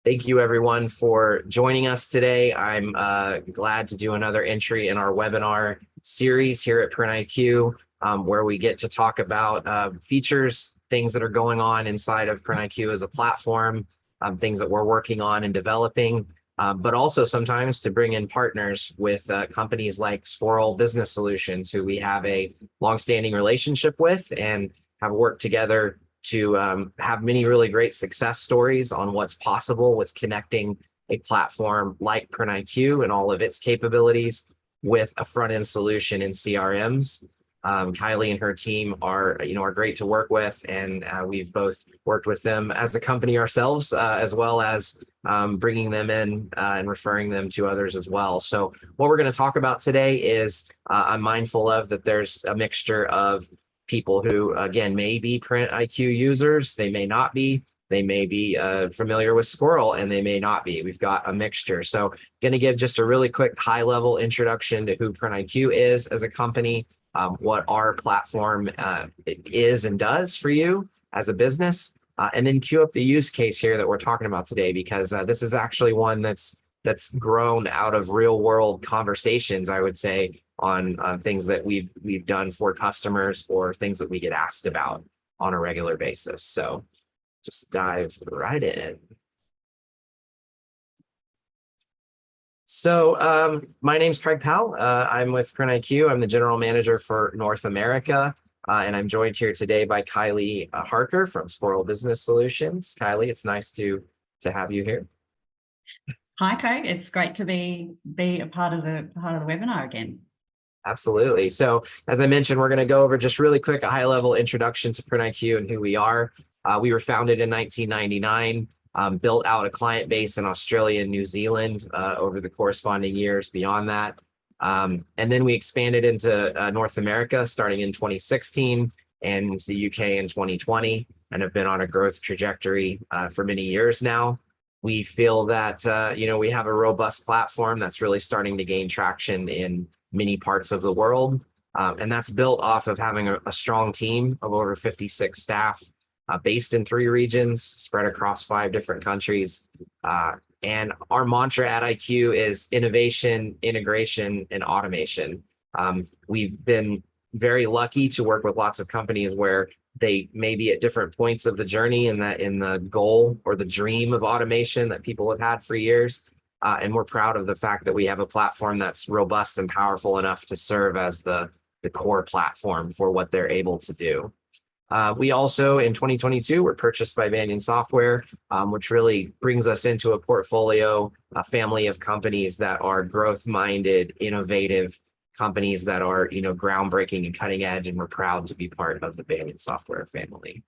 Thank you everyone for joining us today. I'm glad to do another entry in our webinar series here at printIQ, where we get to talk about features, things that are going on inside of printIQ as a platform, things that we're working on and developing, but also sometimes to bring in partners with companies like Squirrel Business Solutions, who we have a longstanding relationship with and have worked together to have many really great success stories on what's possible with connecting a platform like printIQ and all of its capabilities with a front-end solution in CRMs. Kylie and her team are great to work with, and we've both worked with them as a company ourselves, as well as bringing them in and referring them to others as well. So what we're going to talk about today is I'm mindful of that there's a mixture of people who, again, may be printIQ users, they may not be. They may be familiar with Squirrel and they may not be. We've got a mixture. So going to give just a really quick high-level introduction to who printIQ is as a company, what our platform is and does for you as a business, and then queue up the use case here that we're talking about today, because this is actually one that's grown out of real-world conversations, I would say, on things that we've done for customers or things that we get asked about on a regular basis. So just dive right in. So my name's Craig Powell. I'm with printIQ. I'm the general manager for North America, and I'm joined here today by Kylie Harker from Squirrel Business Solutions. Kylie, it's nice to have you here. Hi, Craig. It's great to be a part of the webinar again. Absolutely. So as I mentioned, we're going to go over just really quick a high-level introduction to printIQ and who we are. We were founded in 1999, built out a client base in Australia and New Zealand over the corresponding years beyond that. And then we expanded into North America starting in 2016 and the UK in 2020, and have been on a growth trajectory for many years now. We feel that we have a robust platform that's really starting to gain traction in many parts of the world. And that's built off of having a strong team of over 56 staff based in 3 regions, spread across 5 different countries. And our mantra at IQ is innovation, integration, and automation. We've been very lucky to work with lots of companies where they may be at different points of the journey in the goal or the dream of automation that people have had for years. And we're proud of the fact that we have a platform that's robust and powerful enough to serve as the core platform for what they're able to do. We also, in 2022, were purchased by Banyan Software, which really brings us into a portfolio, a family of companies that are growth-minded, innovative companies that are, groundbreaking and cutting edge, and we're proud to be part of the Banyan Software family.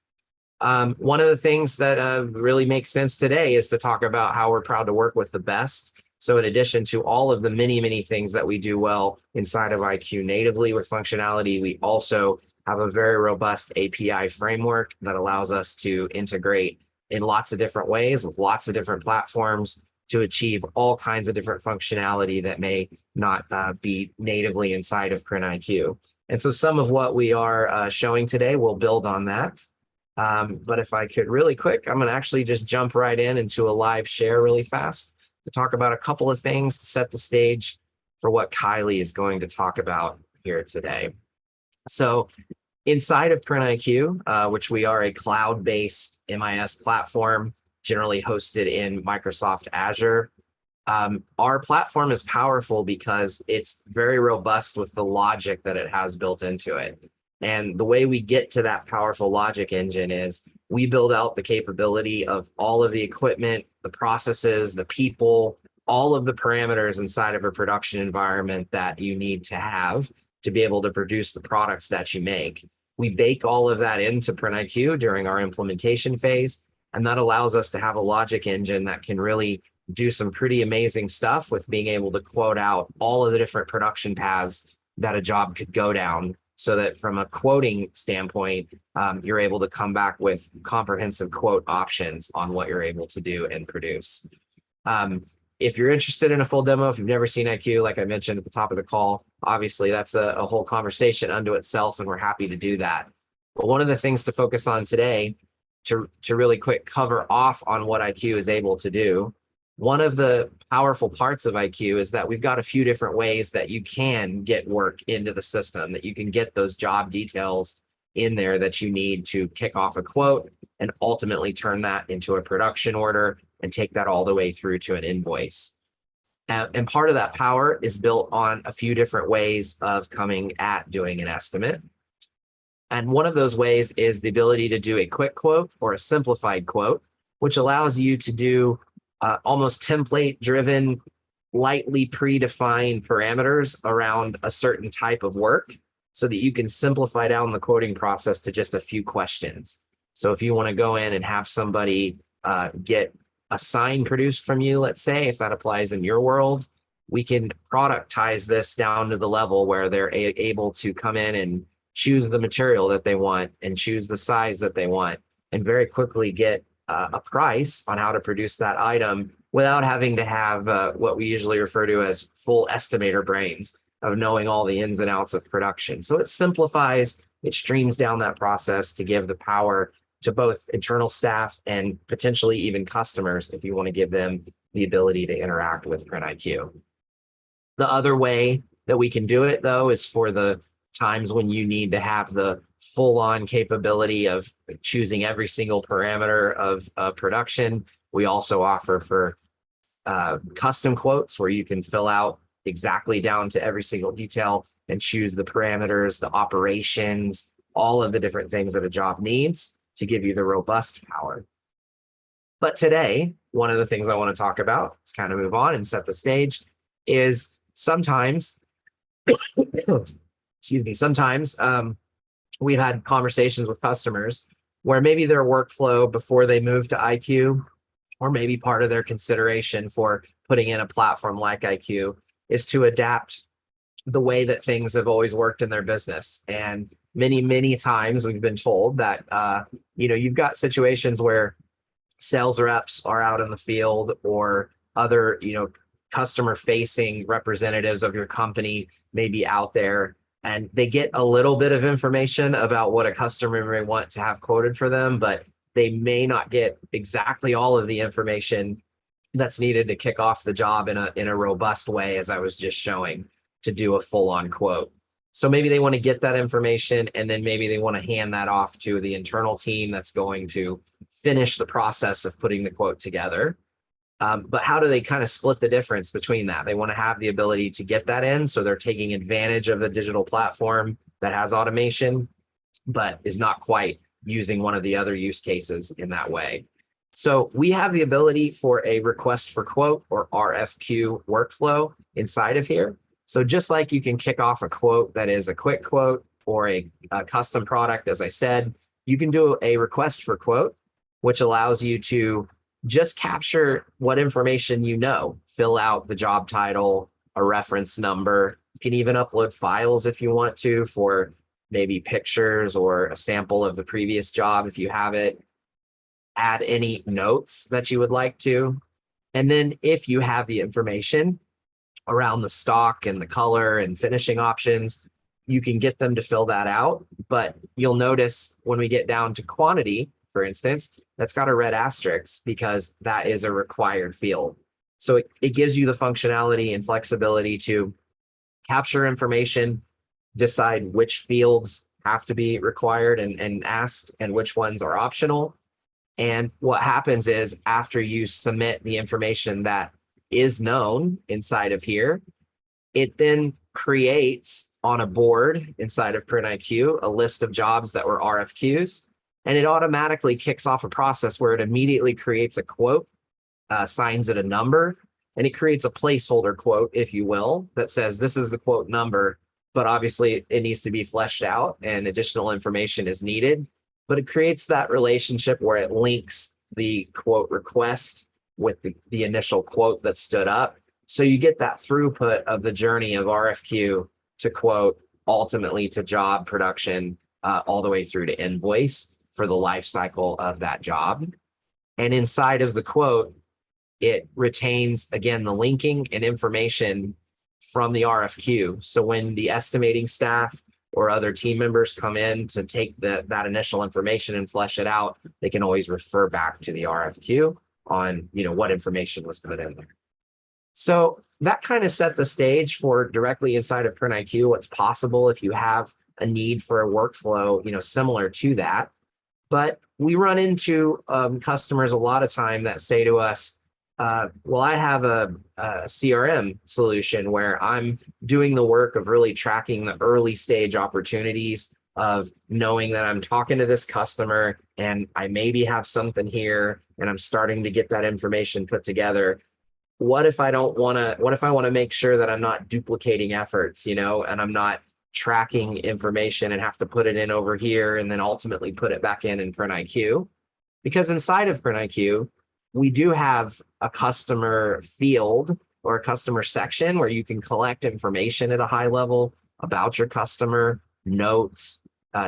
One of the things that really makes sense today is to talk about how we're proud to work with the best. So in addition to all of the many, many things that we do well inside of IQ natively with functionality, we also have a very robust API framework that allows us to integrate in lots of different ways with lots of different platforms to achieve all kinds of different functionality that may not be natively inside of printIQ. And so some of what we are showing today will build on that. But if I could really quick, I'm going to actually just jump right into a live share really fast to talk about a couple of things to set the stage for what Kylie is going to talk about here today. So inside of printIQ, which we are a cloud-based MIS platform, generally hosted in Microsoft Azure, our platform is powerful because it's very robust with the logic that it has built into it. And the way we get to that powerful logic engine is we build out the capability of all of the equipment, the processes, the people, all of the parameters inside of a production environment that you need to have to be able to produce the products that you make. We bake all of that into printIQ during our implementation phase, and that allows us to have a logic engine that can really do some pretty amazing stuff with being able to quote out all of the different production paths that a job could go down, so that from a quoting standpoint, you're able to come back with comprehensive quote options on what you're able to do and produce. If you're interested in a full demo, if you've never seen IQ, like I mentioned at the top of the call, obviously that's a whole conversation unto itself, and we're happy to do that. But one of the things to focus on today to really quick cover off on what IQ is able to do, one of the powerful parts of IQ is that we've got a few different ways that you can get work into the system, that you can get those job details in there that you need to kick off a quote and ultimately turn that into a production order and take that all the way through to an invoice. And part of that power is built on a few different ways of coming at doing an estimate. And one of those ways is the ability to do a quick quote or a simplified quote, which allows you to do almost template driven, lightly predefined parameters around a certain type of work so that you can simplify down the quoting process to just a few questions. So if you want to go in and have somebody get a sign produced from you, let's say, if that applies in your world, we can productize this down to the level where they're able to come in and choose the material that they want and choose the size that they want and very quickly get a price on how to produce that item without having to have what we usually refer to as full estimator brains of knowing all the ins and outs of production. So it simplifies, it streams down that process to give the power to both internal staff and potentially even customers if you want to give them the ability to interact with printIQ. The other way that we can do it, though, is for the times when you need to have the full-on capability of choosing every single parameter of production. We also offer for custom quotes where you can fill out exactly down to every single detail and choose the parameters, the operations, all of the different things that a job needs to give you the robust power. But today, one of the things I want to talk about, to kind of move on and set the stage, is sometimes, excuse me, sometimes we've had conversations with customers where maybe their workflow before they move to IQ, or maybe part of their consideration for putting in a platform like IQ, is to adapt the way that things have always worked in their business. And many times we've been told that, you've got situations where sales reps are out in the field or other, customer facing representatives of your company may be out there and they get a little bit of information about what a customer may want to have quoted for them, but they may not get exactly all of the information that's needed to kick off the job in a robust way, as I was just showing, to do a full-on quote. So maybe they want to get that information and then maybe they want to hand that off to the internal team that's going to finish the process of putting the quote together. But how do they kind of split the difference between that? They want to have the ability to get that in, so they're taking advantage of the digital platform that has automation, but is not quite using one of the other use cases in that way. So we have the ability for a request for quote or RFQ workflow inside of here. So just like you can kick off a quote that is a quick quote or a custom product, as I said, you can do a request for quote, which allows you to just capture what information you know, fill out the job title, a reference number. You can even upload files if you want to for maybe pictures or a sample of the previous job if you have it. Add any notes that you would like to. And then if you have the information around the stock and the color and finishing options, you can get them to fill that out. But you'll notice when we get down to quantity, for instance, that's got a red asterisk because that is a required field. So it gives you the functionality and flexibility to capture information, decide which fields have to be required and asked and which ones are optional. And what happens is after you submit the information that is known inside of here, it then creates on a board inside of printIQ a list of jobs that were RFQs. And it automatically kicks off a process where it immediately creates a quote, assigns it a number, and it creates a placeholder quote, if you will, that says this is the quote number, but obviously it needs to be fleshed out and additional information is needed. But it creates that relationship where it links the quote request with the initial quote that stood up. So you get that throughput of the journey of RFQ to quote, ultimately to job production, all the way through to invoice for the life cycle of that job. And inside of the quote, it retains, again, the linking and information from the RFQ. So when the estimating staff or other team members come in to take that initial information and flesh it out, they can always refer back to the RFQ on, what information was put in there. So that kind of set the stage for directly inside of printIQ, what's possible if you have a need for a workflow, similar to that. But we run into customers a lot of time that say to us, well, I have a CRM solution where I'm doing the work of really tracking the early stage opportunities of knowing that I'm talking to this customer and I maybe have something here and I'm starting to get that information put together. What if I want to make sure that I'm not duplicating efforts, and I'm not tracking information and have to put it in over here and then ultimately put it back in printIQ? Because inside of printIQ, we do have a customer field or a customer section where you can collect information at a high level about your customer, notes,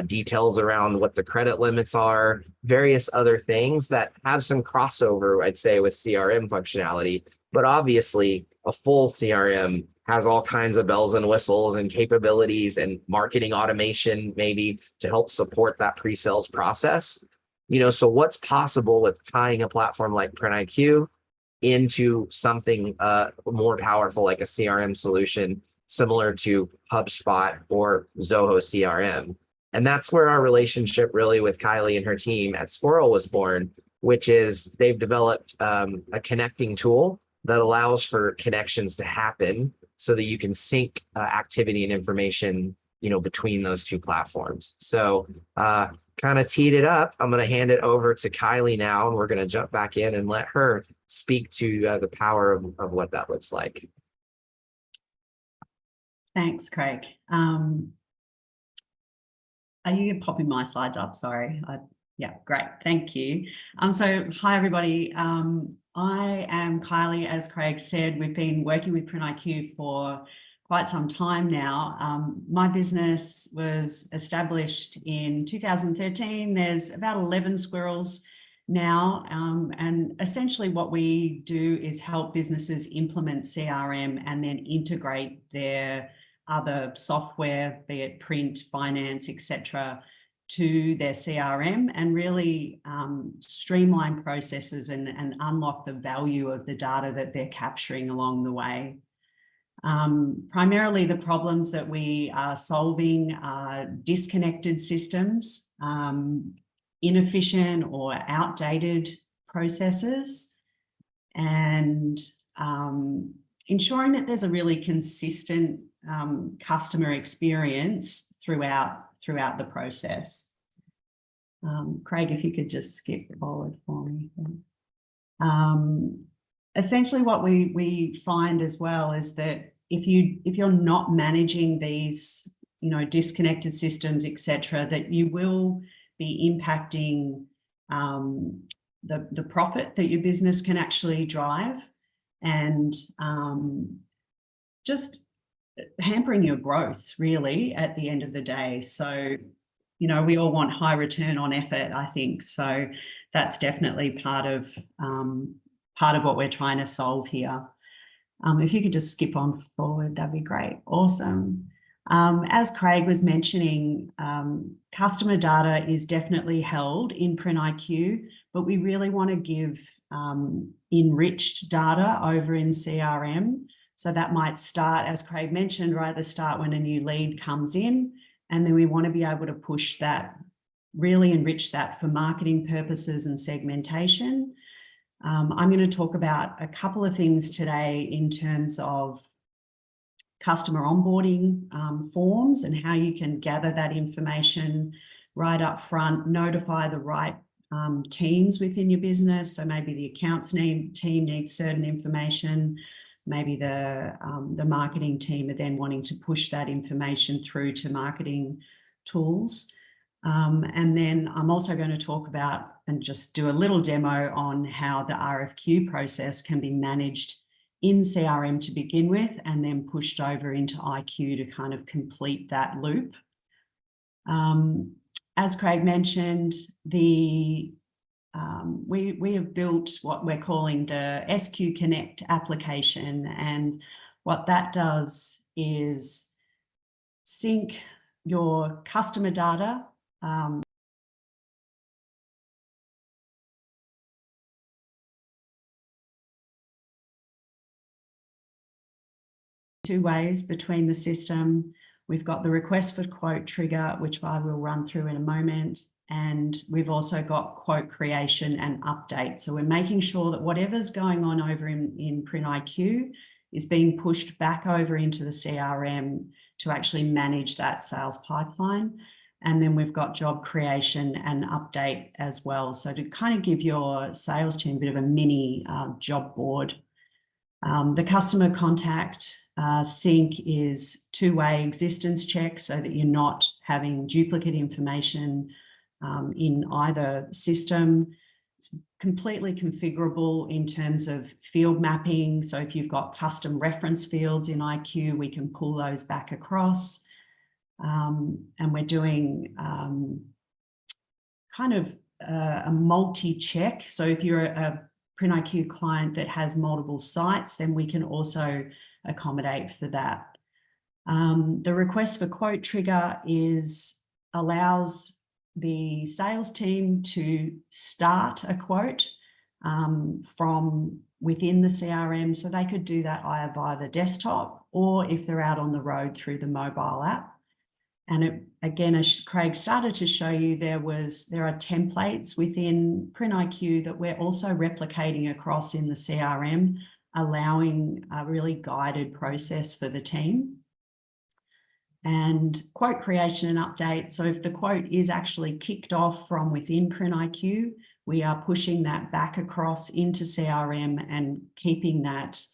details around what the credit limits are, various other things that have some crossover, I'd say, with CRM functionality. But obviously, a full CRM has all kinds of bells and whistles and capabilities and marketing automation, maybe to help support that pre-sales process. So what's possible with tying a platform like printIQ into something more powerful like a CRM solution similar to HubSpot or Zoho CRM? And that's where our relationship really with Kylie and her team at Squirrel was born, which is they've developed a connecting tool that allows for connections to happen so that you can sync activity and information, between those two platforms. So kind of teed it up. I'm going to hand it over to Kylie now, and we're going to jump back in and let her speak to the power of what that looks like. Thanks, Craig. Are you popping my slides up? Sorry. Yeah, great. Thank you. So hi, everybody. I am Kylie. As Craig said, we've been working with printIQ for quite some time now. My business was established in 2013. There's about 11 squirrels now. And essentially what we do is help businesses implement CRM and then integrate their other software, be it print, finance, etc., to their CRM and really streamline processes and unlock the value of the data that they're capturing along the way. Primarily the problems that we are solving are disconnected systems, inefficient or outdated processes, and ensuring that there's a really consistent customer experience throughout the process. Craig, if you could just skip forward for me. Essentially what we find as well is that if you're not managing these, disconnected systems, etc., that you will be impacting the profit that your business can actually drive and just hampering your growth really at the end of the day. So, we all want high return on effort, I think. So that's definitely part of what we're trying to solve here. If you could just skip on forward, that'd be great. Awesome. As Craig was mentioning, customer data is definitely held in printIQ, but we really want to give enriched data over in CRM. So that might start, as Craig mentioned, right at the start when a new lead comes in, and then we want to be able to push that, really enrich that for marketing purposes and segmentation. I'm going to talk about a couple of things today in terms of customer onboarding forms and how you can gather that information right up front, notify the right teams within your business. So maybe the accounts team needs certain information. Maybe the marketing team are then wanting to push that information through to marketing tools. And then I'm also going to talk about and just do a little demo on how the RFQ process can be managed in CRM to begin with and then pushed over into IQ to kind of complete that loop. As Craig mentioned, we have built what we're calling the SQ Connect application, and what that does is sync your customer data. Two ways between the system. We've got the request for quote trigger, which I will run through in a moment. And we've also got quote creation and update. So we're making sure that whatever's going on over in printIQ is being pushed back over into the CRM to actually manage that sales pipeline. And then we've got job creation and update as well. So to kind of give your sales team a bit of a mini job board. The customer contact sync is two-way existence check so that you're not having duplicate information in either system. It's completely configurable in terms of field mapping. So if you've got custom reference fields in IQ, we can pull those back across. And we're doing kind of a multi-check. So if you're a printIQ client that has multiple sites, then we can also accommodate for that. The request for quote trigger allows the sales team to start a quote from within the CRM. So they could do that either via the desktop or if they're out on the road through the mobile app. And again, as Craig started to show you, there are templates within printIQ that we're also replicating across in the CRM, allowing a really guided process for the team. And quote creation and update. So if the quote is actually kicked off from within printIQ, we are pushing that back across into CRM and keeping that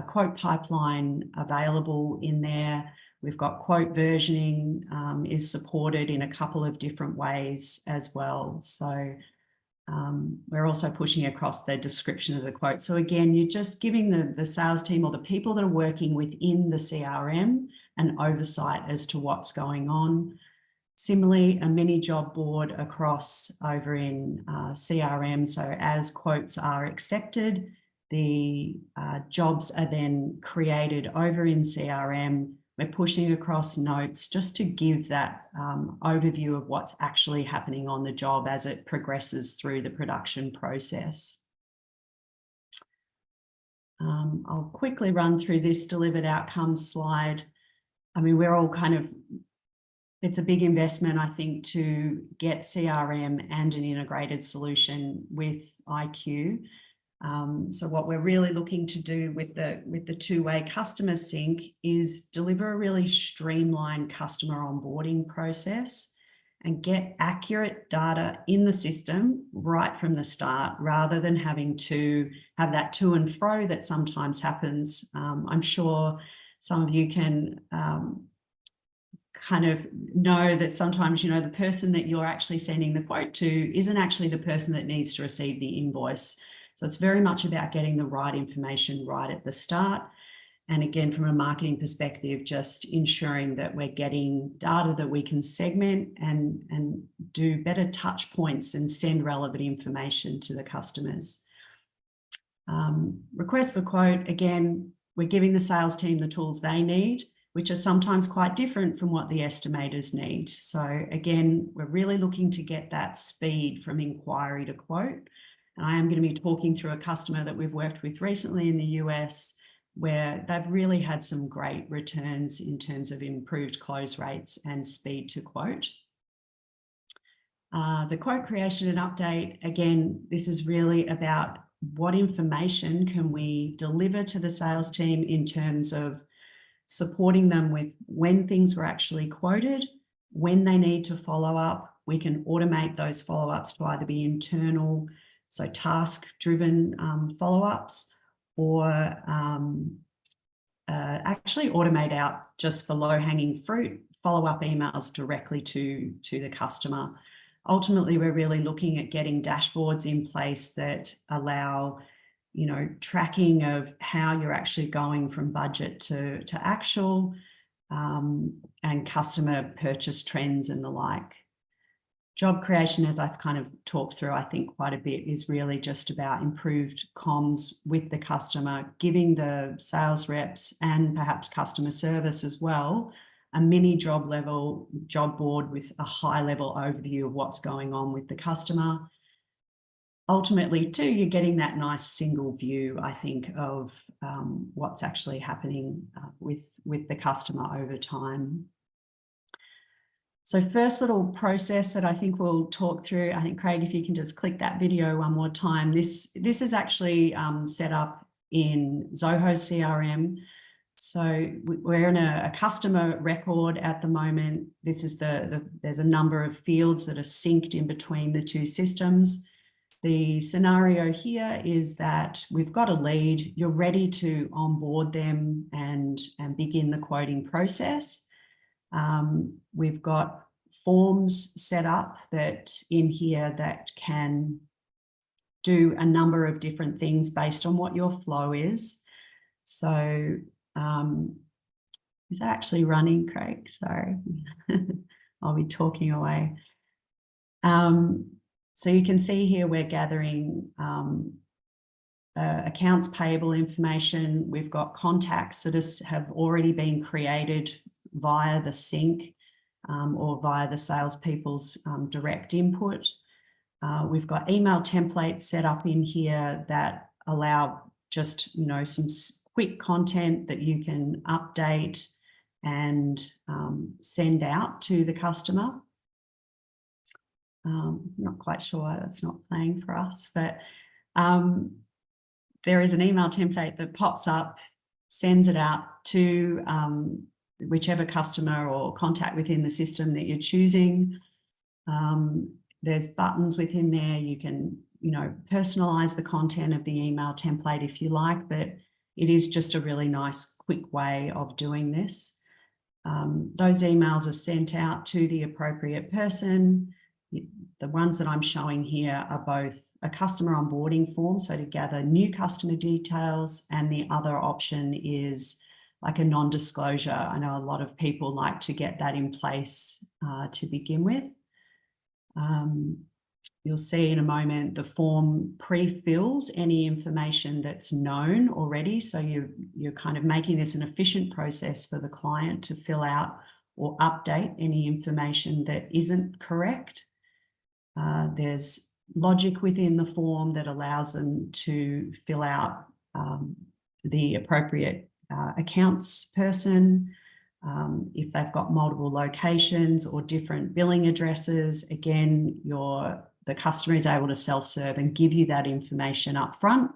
quote pipeline available in there. We've got quote versioning is supported in a couple of different ways as well. So we're also pushing across the description of the quote. So again, you're just giving the sales team or the people that are working within the CRM an oversight as to what's going on. Similarly, a mini job board across over in CRM. So as quotes are accepted, the jobs are then created over in CRM. We're pushing across notes just to give that overview of what's actually happening on the job as it progresses through the production process. I'll quickly run through this delivered outcomes slide. I mean, we're all it's a big investment, I think, to get CRM and an integrated solution with IQ. So what we're really looking to do with the two-way customer sync is deliver a really streamlined customer onboarding process and get accurate data in the system right from the start, rather than having to have that to and fro that sometimes happens. I'm sure some of you can kind of know that sometimes, the person that you're actually sending the quote to isn't actually the person that needs to receive the invoice. So it's very much about getting the right information right at the start. And again, from a marketing perspective, just ensuring that we're getting data that we can segment and do better touch points and send relevant information to the customers. Request for quote, again, we're giving the sales team the tools they need, which are sometimes quite different from what the estimators need. So again, we're really looking to get that speed from inquiry to quote. And I am going to be talking through a customer that we've worked with recently in the US, where they've really had some great returns in terms of improved close rates and speed to quote. The quote creation and update, again, this is really about what information can we deliver to the sales team in terms of supporting them with when things were actually quoted, when they need to follow up. We can automate those follow-ups to either be internal, so task-driven follow-ups, or actually automate out just for low-hanging fruit, follow-up emails directly to the customer. Ultimately, we're really looking at getting dashboards in place that allow tracking of how you're actually going from budget to actual, and customer purchase trends and the like. Job creation, as I've kind of talked through, I think quite a bit, is really just about improved comms with the customer, giving the sales reps and perhaps customer service as well a mini job board with a high level overview of what's going on with the customer. Ultimately, too, you're getting that nice single view, I think, of what's actually happening with the customer over time. So first little process that I think we'll talk through, I think, Craig, if you can just click that video one more time. This is actually set up in Zoho CRM. So we're in a customer record at the moment. This is there's a number of fields that are synced in between the two systems. The scenario here is that we've got a lead, you're ready to onboard them and begin the quoting process. We've got forms set up that in here that can do a number of different things based on what your flow is. So is that actually running, Craig? Sorry, I'll be talking away. So you can see here we're gathering accounts payable information. We've got contacts that have already been created via the sync or via the salespeople's direct input. We've got email templates set up in here that allow just, you know, some quick content that you can update and send out to the customer. Not quite sure why that's not playing for us, but there is an email template that pops up, sends it out to whichever customer or contact within the system that you're choosing. There's buttons within there. You can, you know, personalize the content of the email template if you like, but it is just a really nice, quick way of doing this. Those emails are sent out to the appropriate person. The ones that I'm showing here are both a customer onboarding form, so to gather new customer details, and the other option is like a non-disclosure. I know a lot of people like to get that in place to begin with. You'll see in a moment the form pre-fills any information that's known already. So you're kind of making this an efficient process for the client to fill out or update any information that isn't correct. There's logic within the form that allows them to fill out the appropriate accounts person. If they've got multiple locations or different billing addresses, again, the customer is able to self-serve and give you that information up front.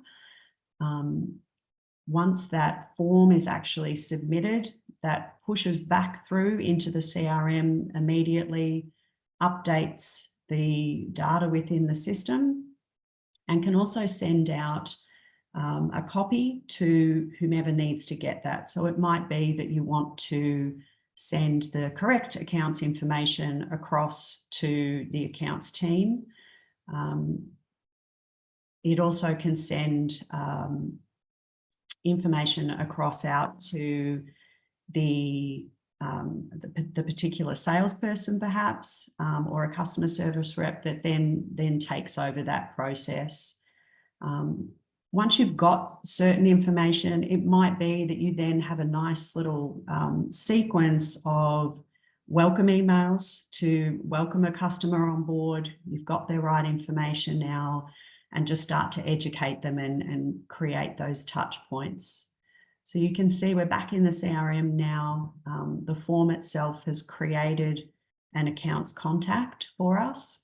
Once that form is actually submitted, that pushes back through into the CRM immediately, updates the data within the system, and can also send out a copy to whomever needs to get that. So it might be that you want to send the correct accounts information across to the accounts team. It also can send information across out to the particular salesperson perhaps, or a customer service rep that then takes over that process. Once you've got certain information, it might be that you then have a nice little sequence of welcome emails to welcome a customer on board. You've got their right information now, and just start to educate them and create those touch points. So you can see we're back in the CRM now. The form itself has created an accounts contact for us.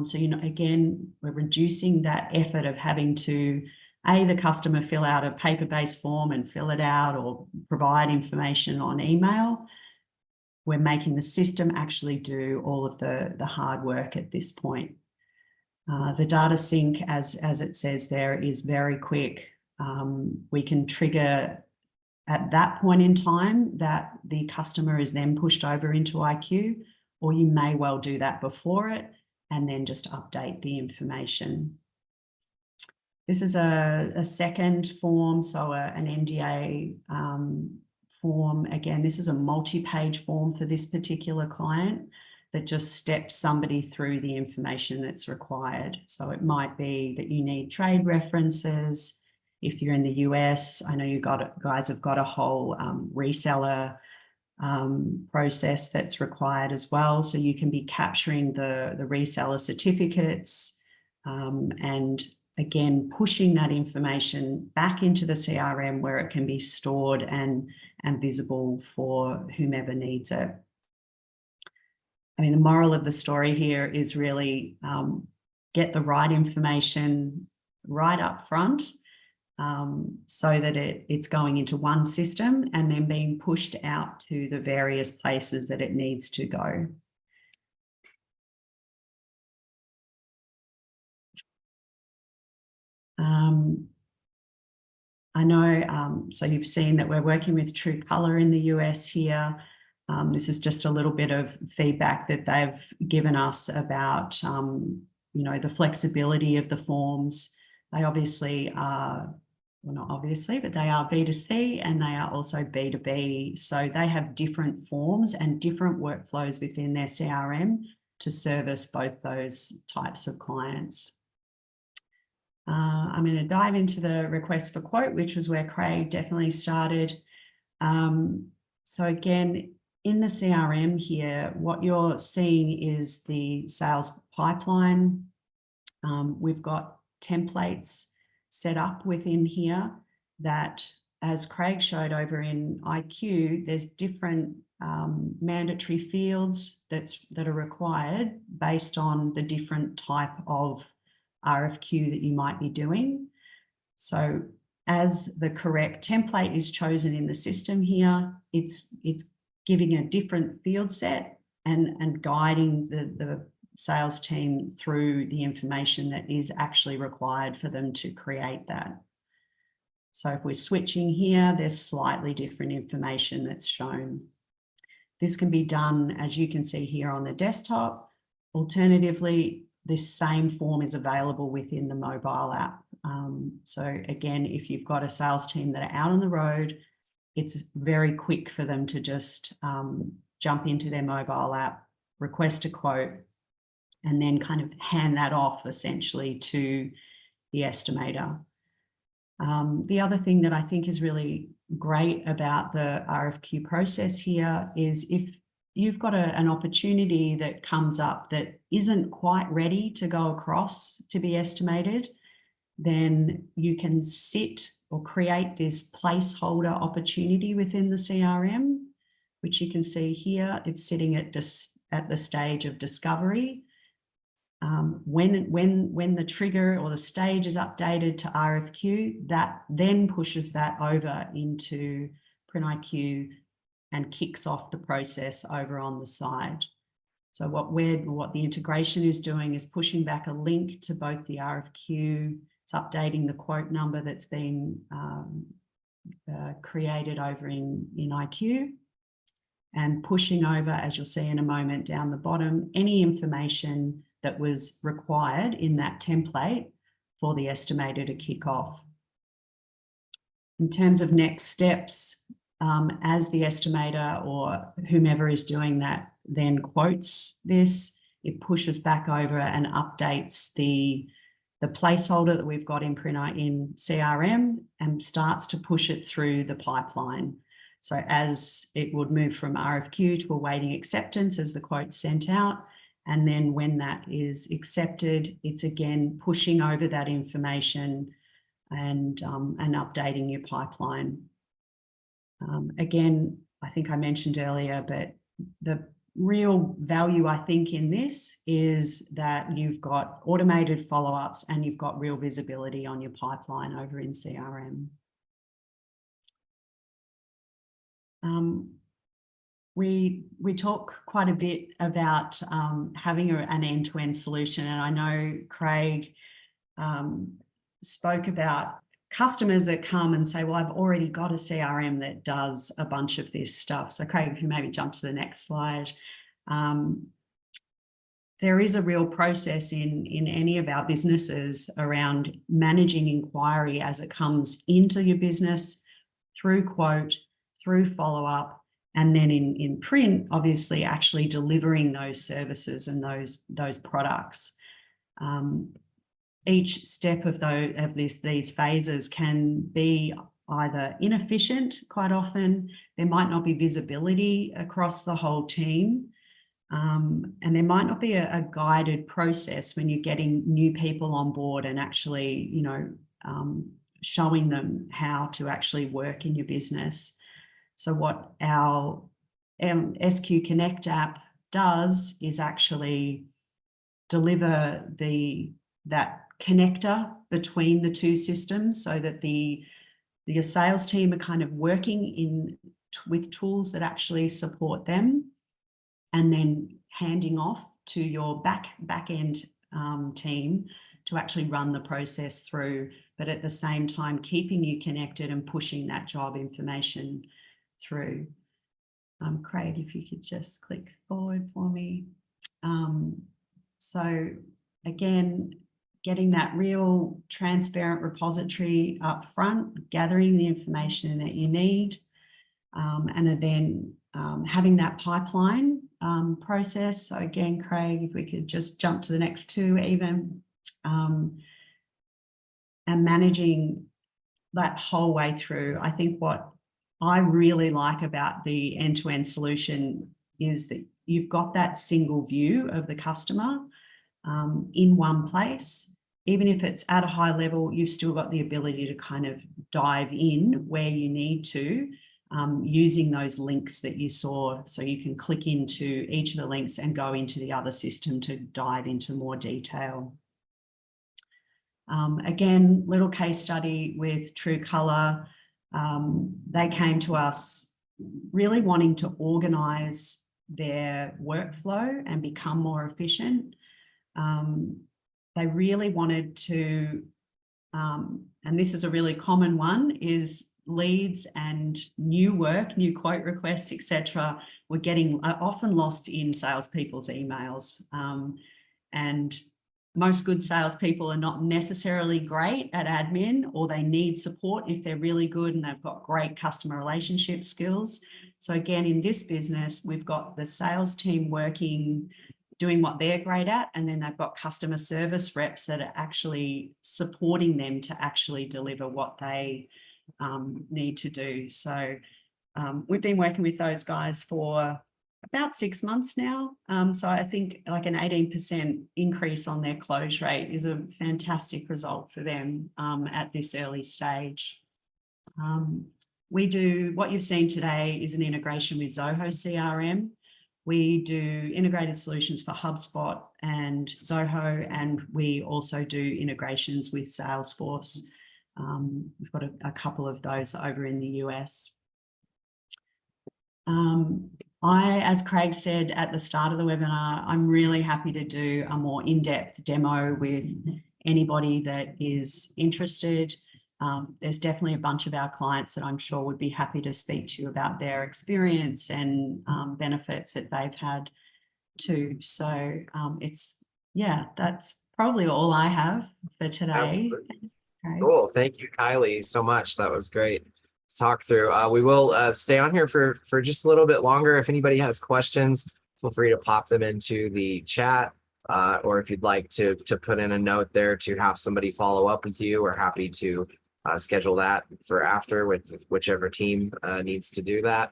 So, you know, again, we're reducing that effort of having to, the customer fill out a paper-based form and fill it out or provide information on email. We're making the system actually do all of the hard work at this point. The data sync, as it says there, is very quick. We can trigger at that point in time that the customer is then pushed over into IQ, or you may well do that before it and then just update the information. This is a second form, so an NDA form. Again, this is a multi-page form for this particular client that just steps somebody through the information that's required. So it might be that you need trade references. If you're in the US, I know guys have got a whole reseller process that's required as well. So you can be capturing the reseller certificates and again, pushing that information back into the CRM where it can be stored and visible for whomever needs it. I mean, the moral of the story here is really get the right information right up front so that it's going into one system and then being pushed out to the various places that it needs to go. I know, so you've seen that we're working with True Colour in the US here. This is just a little bit of feedback that they've given us about, you know, the flexibility of the forms. They obviously are, well, not obviously, but they are B2C and they are also B2B. So they have different forms and different workflows within their CRM to service both those types of clients. I'm going to dive into the request for quote, which was where Craig definitely started. So again, in the CRM here, what you're seeing is the sales pipeline. We've got templates set up within here that, as Craig showed over in IQ, there's different mandatory fields that are required based on the different type of RFQ that you might be doing. So as the correct template is chosen in the system here, it's giving a different field set and guiding the sales team through the information that is actually required for them to create that. So if we're switching here, there's slightly different information that's shown. This can be done, as you can see here on the desktop. Alternatively, this same form is available within the mobile app. So again, if you've got a sales team that are out on the road, it's very quick for them to just jump into their mobile app, request a quote, and then kind of hand that off essentially to the estimator. The other thing that I think is really great about the RFQ process here is if you've got an opportunity that comes up that isn't quite ready to go across to be estimated, then you can sit or create this placeholder opportunity within the CRM, which you can see here. It's sitting at the stage of discovery. When the trigger or the stage is updated to RFQ, that then pushes that over into printIQ and kicks off the process over on the side. So what the integration is doing is pushing back a link to both the RFQ. It's updating the quote number that's been created over in IQ, and pushing over, as you'll see in a moment down the bottom, any information that was required in that template for the estimator to kick off. In terms of next steps, as the estimator or whomever is doing that then quotes this, it pushes back over and updates the placeholder that we've got in CRM and starts to push it through the pipeline. So as it would move from RFQ to awaiting acceptance as the quote's sent out, and then when that is accepted, it's again pushing over that information and updating your pipeline. Again, I think I mentioned earlier, but the real value I think in this is that you've got automated follow-ups and you've got real visibility on your pipeline over in CRM. We talk quite a bit about having an end-to-end solution, and I know Craig spoke about customers that come and say, well, I've already got a CRM that does a bunch of this stuff. So Craig, if you maybe jump to the next slide. There is a real process in any of our businesses around managing inquiry as it comes into your business, through quote, through follow-up, and then in print, obviously actually delivering those services and those products. Each step of these phases can be either inefficient quite often, there might not be visibility across the whole team, and there might not be a guided process when you're getting new people on board and actually, you know, showing them how to actually work in your business. So what our SQ Connect app does is actually deliver that connector between the two systems, so that your sales team are kind of working with tools that actually support them, and then handing off to your back end team to actually run the process through, but at the same time keeping you connected and pushing that job information through. Craig, if you could just click forward for me. So again, getting that real transparent repository up front, gathering the information that you need, and then having that pipeline process. So again, Craig, if we could just jump to the next two even, and managing that whole way through. I think what I really like about the end-to-end solution is that you've got that single view of the customer in one place. Even if it's at a high level, you've still got the ability to kind of dive in where you need to, using those links that you saw. So you can click into each of the links and go into the other system to dive into more detail. Again, little case study with True Colour. They came to us really wanting to organise their workflow and become more efficient. They really wanted to, and this is a really common one, is leads and new work, new quote requests, etc., were getting often lost in salespeople's emails. And most good salespeople are not necessarily great at admin, or they need support if they're really good and they've got great customer relationship skills. So again, in this business, we've got the sales team working, doing what they're great at, and then they've got customer service reps that are actually supporting them to actually deliver what they need to do. So we've been working with those guys for about 6 months now. So I think like an 18% increase on their close rate is a fantastic result for them at this early stage. We do, what you've seen today is an integration with Zoho CRM. We do integrated solutions for HubSpot and Zoho, and we also do integrations with Salesforce. We've got a couple of those over in the US. As Craig said at the start of the webinar, I'm really happy to do a more in-depth demo with anybody that is interested. There's definitely a bunch of our clients that I'm sure would be happy to speak to you about their experience and benefits that they've had too. So that's probably all I have for today. Absolutely. Cool. Thank you, Kylie, so much. That was great to talk through. We will stay on here for just a little bit longer. If anybody has questions, feel free to pop them into the chat, or if you'd like to put in a note there to have somebody follow up with you. We're happy to schedule that for after with whichever team needs to do that.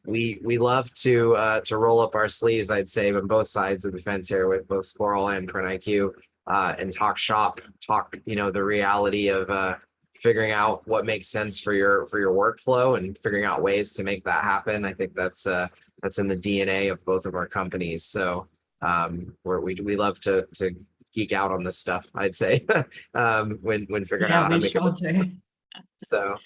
We love to roll up our sleeves, I'd say, on both sides of the fence here with both Squirrel and printIQ, and talk shop, the reality of figuring out what makes sense for your workflow and figuring out ways to make that happen. I think that's in the DNA of both of our companies. So we love to geek out on this stuff, I'd say, when figuring out how to make it. So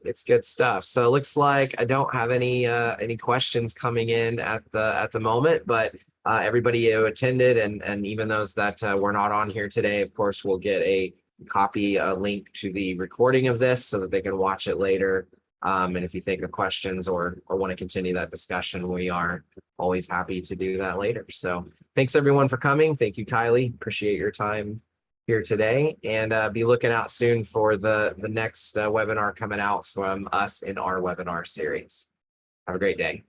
it's good stuff. So it looks like I don't have any questions coming in at the moment, but everybody who attended and even those that were not on here today, of course, will get a copy, a link to the recording of this so that they can watch it later. And if you think of questions or want to continue that discussion, we are always happy to do that later. So thanks everyone for coming. Thank you, Kylie. Appreciate your time here today, and be looking out soon for the next webinar coming out from us in our webinar series. Have a great day.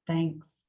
Thanks.